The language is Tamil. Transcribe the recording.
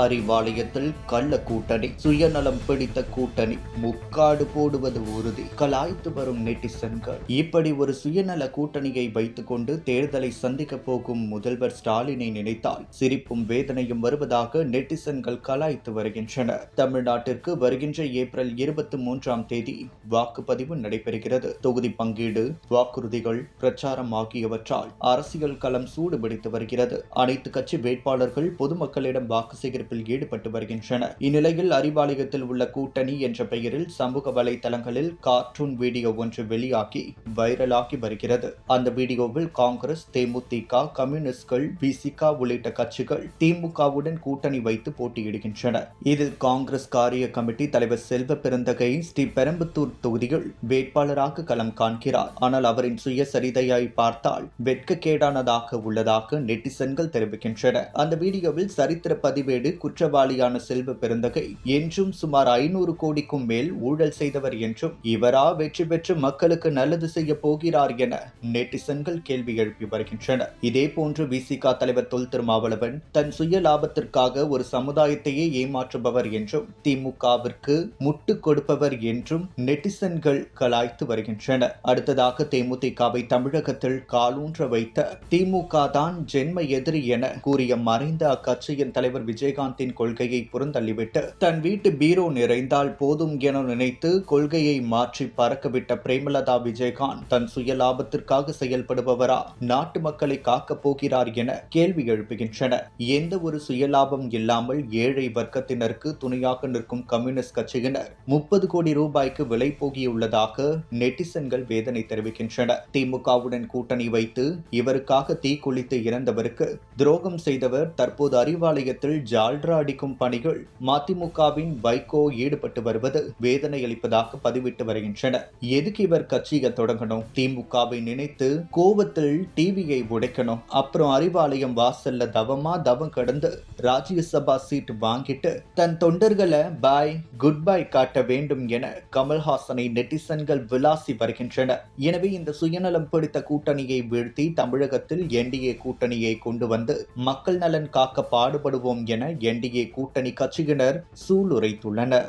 அறிவாலயத்தில் கள்ள கூட்டணி, சுயநலம் பிடித்த கூட்டணி, முக்காடு போடுவது உறுதி, கலாய்த்து வரும் நெட்டிசன்கள். இப்படி ஒரு சுயநல கூட்டணியை வைத்துக் கொண்டு தேர்தலை சந்திக்க போகும் முதல்வர் ஸ்டாலினை நினைத்தால் சிரிப்பும் வேதனையும் வருவதாக நெட்டிசன்கள் கலாய்த்து வருகின்றனர். தமிழ்நாட்டிற்கு வருகின்ற ஏப்ரல் 23 வாக்குப்பதிவு நடைபெறுகிறது. தொகுதி பங்கீடு, வாக்குறுதிகள், பிரச்சாரம் ஆகியவற்றால் அரசியல் களம் சூடுபிடித்து வருகிறது. அனைத்து கட்சி வேட்பாளர்கள் பொதுமக்களிடம் வாக்கு சேகரிப்பில் ஈடுபட்டு வருகின்றனர். இந்நிலையில் அறிவாலயத்தில் உள்ள கூட்டணி என்ற பெயரில் சமூக வலைதளங்களில் கார்ட்டூன் வீடியோ ஒன்று வெளியாகி வைரலாகி வருகிறது. அந்த வீடியோவில் காங்கிரஸ், தேமுதிக, கம்யூனிஸ்ட்கள், விசிக உள்ளிட்ட கட்சிகள் திமுகவுடன் கூட்டணி வைத்து போட்டியிடுகின்றன. இதில் காங்கிரஸ் காரிய கமிட்டி தலைவர் செல்வ பெருந்தகை ஸ்ரீபெரும்புதூர் தொகுதியில் வேட்பாளராக களம் காண்கிறார். ஆனால் அவரின் சுயசரிதையை பார்த்தால் வெட்கக்கேடானதாக உள்ளதாக நெட்டிசன்கள் தெரிவிக்கின்றனர். அந்த வீடியோவில் சரித்திர பதிவேடு குற்றவாளியான செல்வ பெருந்தகை என்றும் சுமார் 500 கோடிக்கும் மேல் ஊழல் செய்தவர் என்றும் இவரா வெற்றி பெற்று மக்களுக்கு நல்லது செய்ய போகிறார் என நெட்டிசன்கள் கேள்வி எழுப்பி வருகின்றனர். இதேபோன்று விசிக தலைவர் தொல் திருமாவளவன் தன் சுய லாபத்திற்காக ஒரு சமுதாயத்தையே ஏமாற்றுபவர் என்றும் திமுகவிற்கு முட்டு கொடுப்பவர் என்றும் நெட்டிசன்கள் கலாய்த்து வருகின்றனர். அடுத்ததாக தேமுதிகவை தமிழகத்தில் காலூன்ற வைத்த திமுக தான் ஜென்ம எதிரி என கூறிய மறைந்த அக்கட்சியின் தலைவர் விஜயகாந்தின் கொள்கையை புறந்தள்ளிவிட்டு தன் வீட்டு பீரோ நிறைந்தால் போதும் என நினைத்து கொள்கையை மாற்றி பறக்கவிட்ட பிரேமலதா விஜயகாந்த் தன் சுய லாபத்திற்காக செயல்படுபவரா, நாட்டு மக்களை காக்கப் போகிறார் என கேள்வி எழுப்புகின்றனர். எந்த ஒரு சுயலாபம் இல்லாமல் ஏழை வர்க்கத்தினருக்கு துணையாக நிற்கும் கம்யூனிஸ்ட் கட்சியினர் 30 கோடி ரூபாய்க்கு விலை போகியுள்ளதாக நெட்டிசன்கள் வேதனை தெரிவிக்கின்றனர். திமுகவுடன் கூட்டணி வைத்து இவருக்காக தீக்குளித்து இறந்தவருக்கு துரோகம் செய்தவர் தற்போது அறிவாலயத்தில் ஜால்ரா அடிக்கும் பணிகள் மதிமுகவின் வைகோ ஈடுபட்டு வருவது வேதனை அளிப்பதாக பதிவிட்டு வருகின்றனர். எதுக்கு இவர் கட்சியை தொடங்கணும்? திமுகவை நினைத்து கோபத்தில் டிவியை உடைக்கணும். அப்புறம் அறிவாலயம் வாசல்ல தவம் கடந்து ராஜ்யசபா சீட் வாங்கிட்டு தன் தொண்டர்களை பாய் குட் பை காட்ட வேண்டும் என கமல்ஹாசனை நெட்டிசன்கள் விளாசி வருகின்றனர். எனவே இந்த சுயநலம் பிடித்த கூட்டணியை வீழ்த்தி தமிழகத்தில் என்டிஏ கூட்டணியை கொண்டு வந்து மக்கள் நலன் காக்க பாடுபடுவோம் என என்டிஏ கூட்டணி கட்சியினர் சூளுரைத்துள்ளனர்.